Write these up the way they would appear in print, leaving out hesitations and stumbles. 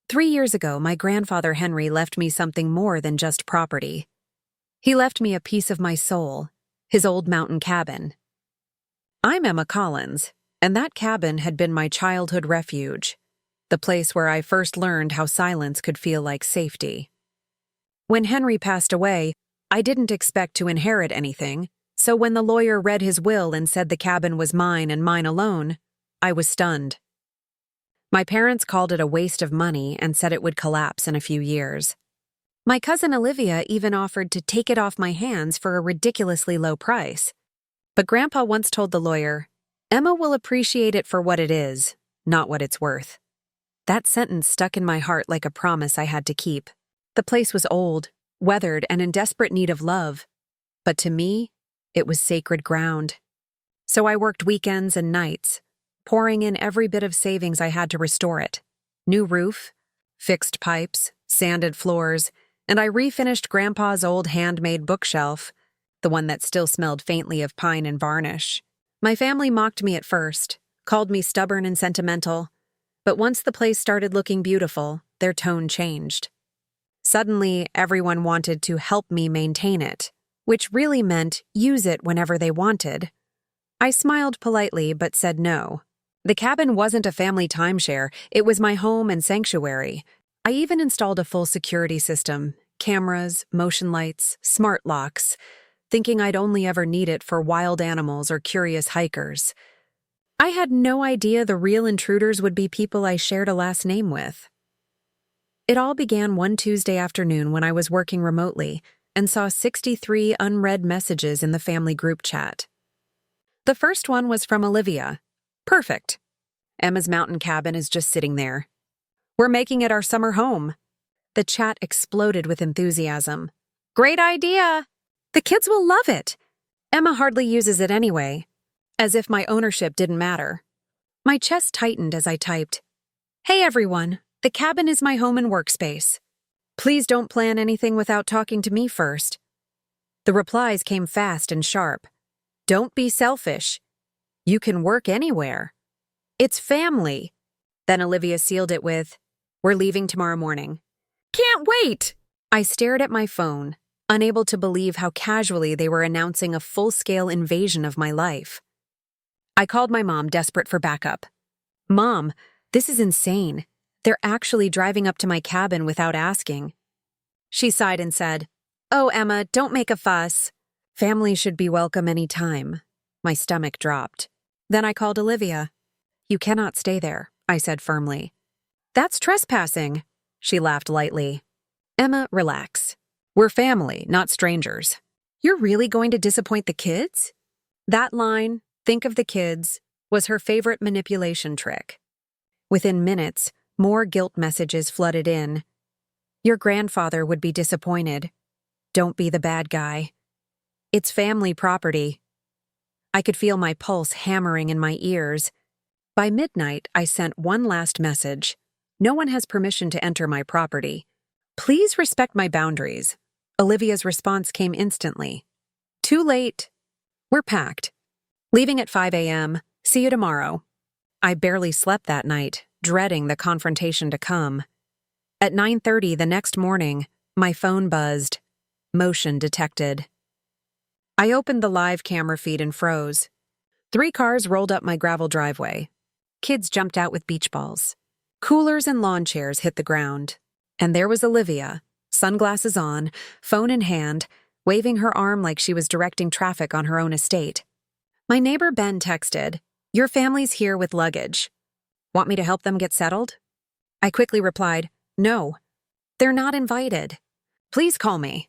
3 years ago, my grandfather Henry left me something more than just property. He left me a piece of my soul, his old mountain cabin. I'm Emma Collins, and that cabin had been my childhood refuge, the place where I first learned how silence could feel like safety. When Henry passed away, I didn't expect to inherit anything, so when the lawyer read his will and said the cabin was mine and mine alone, I was stunned. My parents called it a waste of money and said it would collapse in a few years. My cousin Olivia even offered to take it off my hands for a ridiculously low price. But Grandpa once told the lawyer, "Emma will appreciate it for what it is, not what it's worth." That sentence stuck in my heart like a promise I had to keep. The place was old, weathered, and in desperate need of love. But to me, it was sacred ground. So I worked weekends and nights, pouring in every bit of savings I had to restore it. New roof, fixed pipes, sanded floors, and I refinished Grandpa's old handmade bookshelf, the one that still smelled faintly of pine and varnish. My family mocked me at first, called me stubborn and sentimental, but once the place started looking beautiful, their tone changed. Suddenly, everyone wanted to help me maintain it, which really meant use it whenever they wanted. I smiled politely but said no. The cabin wasn't a family timeshare, it was my home and sanctuary. I even installed a full security system, cameras, motion lights, smart locks, thinking I'd only ever need it for wild animals or curious hikers. I had no idea the real intruders would be people I shared a last name with. It all began one Tuesday afternoon when I was working remotely and saw 63 unread messages in the family group chat. The first one was from Olivia. Perfect. Emma's mountain cabin is just sitting there. We're making it our summer home. The chat exploded with enthusiasm. Great idea! The kids will love it. Emma hardly uses it anyway, as if my ownership didn't matter. My chest tightened as I typed, "Hey everyone, the cabin is my home and workspace. Please don't plan anything without talking to me first." The replies came fast and sharp. Don't be selfish. You can work anywhere. It's family. Then Olivia sealed it with, "We're leaving tomorrow morning." Can't wait! I stared at my phone, unable to believe how casually they were announcing a full-scale invasion of my life. I called my mom, desperate for backup. "Mom, this is insane. They're actually driving up to my cabin without asking." She sighed and said, "Oh, Emma, don't make a fuss. Family should be welcome any time." My stomach dropped. Then I called Olivia. "You cannot stay there," I said firmly. "That's trespassing." She laughed lightly. "Emma, relax. We're family, not strangers." "You're really going to disappoint the kids?" That line, "think of the kids," was her favorite manipulation trick. Within minutes, more guilt messages flooded in. "Your grandfather would be disappointed. Don't be the bad guy. It's family property." I could feel my pulse hammering in my ears. By midnight, I sent one last message. "No one has permission to enter my property. Please respect my boundaries." Olivia's response came instantly. "Too late. We're packed. Leaving at 5 a.m. See you tomorrow." I barely slept that night, dreading the confrontation to come. At 9:30 the next morning, my phone buzzed. Motion detected. I opened the live camera feed and froze. 3 cars rolled up my gravel driveway. Kids jumped out with beach balls. Coolers and lawn chairs hit the ground. And there was Olivia, sunglasses on, phone in hand, waving her arm like she was directing traffic on her own estate. My neighbor Ben texted, "Your family's here with luggage. Want me to help them get settled?" I quickly replied, "No, they're not invited. Please call me."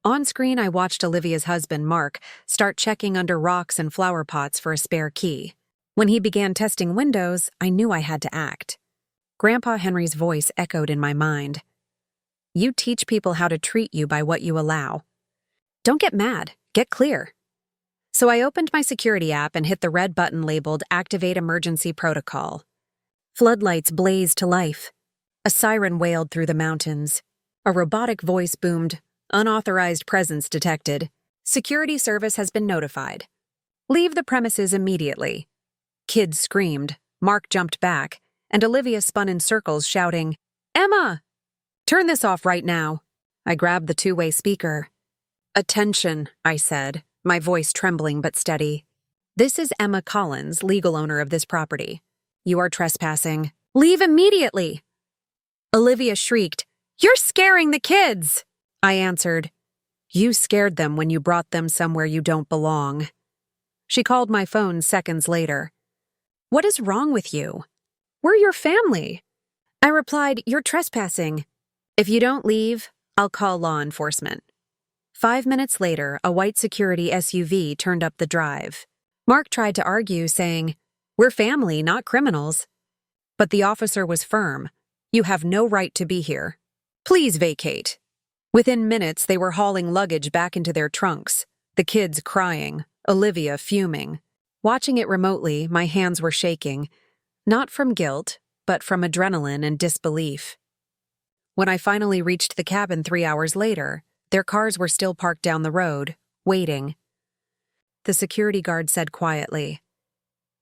On screen, I watched Olivia's husband, Mark, start checking under rocks and flower pots for a spare key. When he began testing windows, I knew I had to act. Grandpa Henry's voice echoed in my mind. "You teach people how to treat you by what you allow. Don't get mad, get clear." So I opened my security app and hit the red button labeled Activate Emergency Protocol. Floodlights blazed to life. A siren wailed through the mountains. A robotic voice boomed, "Unauthorized presence detected. Security service has been notified. Leave the premises immediately." Kids screamed, Mark jumped back, and Olivia spun in circles shouting, Emma! Turn this off right now. I grabbed the two-way speaker. Attention, I said, my voice trembling but steady. This is Emma Collins, legal owner of this property. You are trespassing. Leave immediately! Olivia shrieked, You're scaring the kids! I answered, You scared them when you brought them somewhere you don't belong. She called my phone seconds later. What is wrong with you? We're your family. I replied, You're trespassing. If you don't leave, I'll call law enforcement. 5 minutes later, a white security SUV turned up the drive. Mark tried to argue, saying, We're family, not criminals. But the officer was firm. You have no right to be here. Please vacate. Within minutes, they were hauling luggage back into their trunks, the kids crying, Olivia fuming. Watching it remotely, my hands were shaking, not from guilt, but from adrenaline and disbelief. When I finally reached the cabin 3 hours later, their cars were still parked down the road, waiting. The security guard said quietly,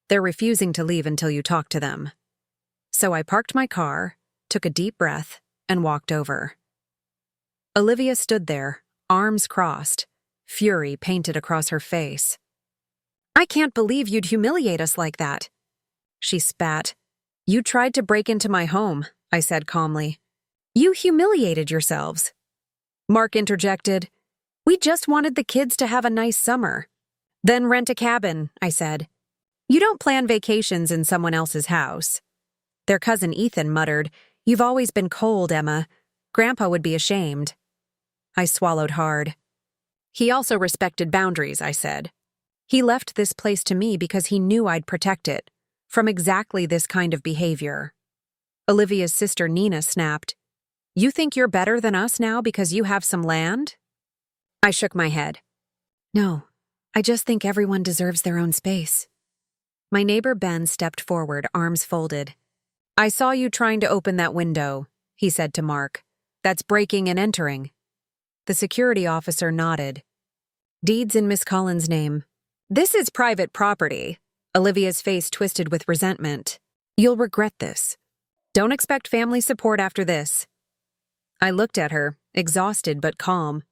They're refusing to leave until you talk to them. So I parked my car, took a deep breath, and walked over. Olivia stood there, arms crossed, fury painted across her face. I can't believe you'd humiliate us like that. She spat. You tried to break into my home, I said calmly. You humiliated yourselves. Mark interjected. We just wanted the kids to have a nice summer. Then rent a cabin, I said. You don't plan vacations in someone else's house. Their cousin Ethan muttered, You've always been cold, Emma. Grandpa would be ashamed. I swallowed hard. He also respected boundaries, I said. He left this place to me because he knew I'd protect it from exactly this kind of behavior. Olivia's sister Nina snapped, You think you're better than us now because you have some land? I shook my head. No, I just think everyone deserves their own space. My neighbor Ben stepped forward, arms folded. I saw you trying to open that window, he said to Mark. That's breaking and entering. The security officer nodded. Deeds in Miss Collins' name. This is private property. Olivia's face twisted with resentment. You'll regret this. Don't expect family support after this. I looked at her, exhausted but calm.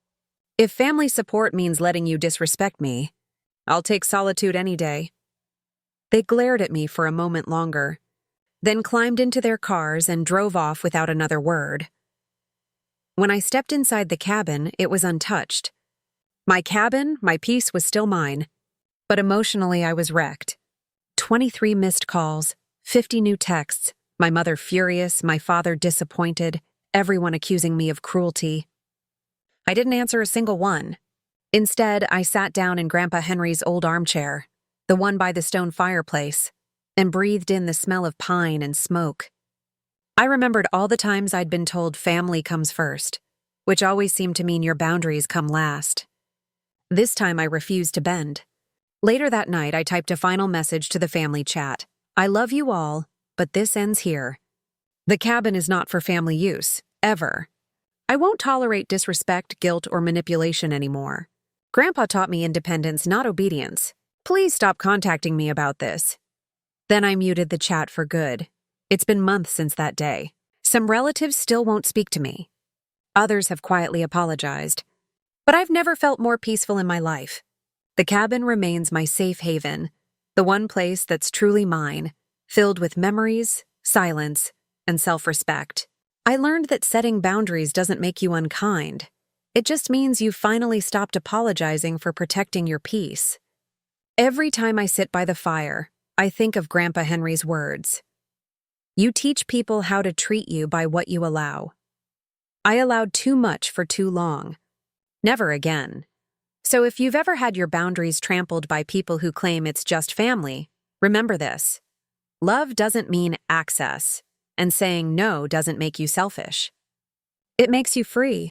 If family support means letting you disrespect me, I'll take solitude any day. They glared at me for a moment longer, then climbed into their cars and drove off without another word. When I stepped inside the cabin, it was untouched. My cabin, my peace was still mine, but emotionally I was wrecked. 23 missed calls, 50 new texts, my mother furious, my father disappointed, everyone accusing me of cruelty. I didn't answer a single one. Instead, I sat down in Grandpa Henry's old armchair, the one by the stone fireplace, and breathed in the smell of pine and smoke. I remembered all the times I'd been told family comes first, which always seemed to mean your boundaries come last. This time I refused to bend. Later that night, I typed a final message to the family chat. I love you all, but this ends here. The cabin is not for family use, ever. I won't tolerate disrespect, guilt, or manipulation anymore. Grandpa taught me independence, not obedience. Please stop contacting me about this. Then I muted the chat for good. It's been months since that day. Some relatives still won't speak to me. Others have quietly apologized. But I've never felt more peaceful in my life. The cabin remains my safe haven, the one place that's truly mine, filled with memories, silence, and self-respect. I learned that setting boundaries doesn't make you unkind. It just means you've finally stopped apologizing for protecting your peace. Every time I sit by the fire, I think of Grandpa Henry's words. You teach people how to treat you by what you allow. I allowed too much for too long. Never again. So if you've ever had your boundaries trampled by people who claim it's just family, remember this. Love doesn't mean access, and saying no doesn't make you selfish. It makes you free.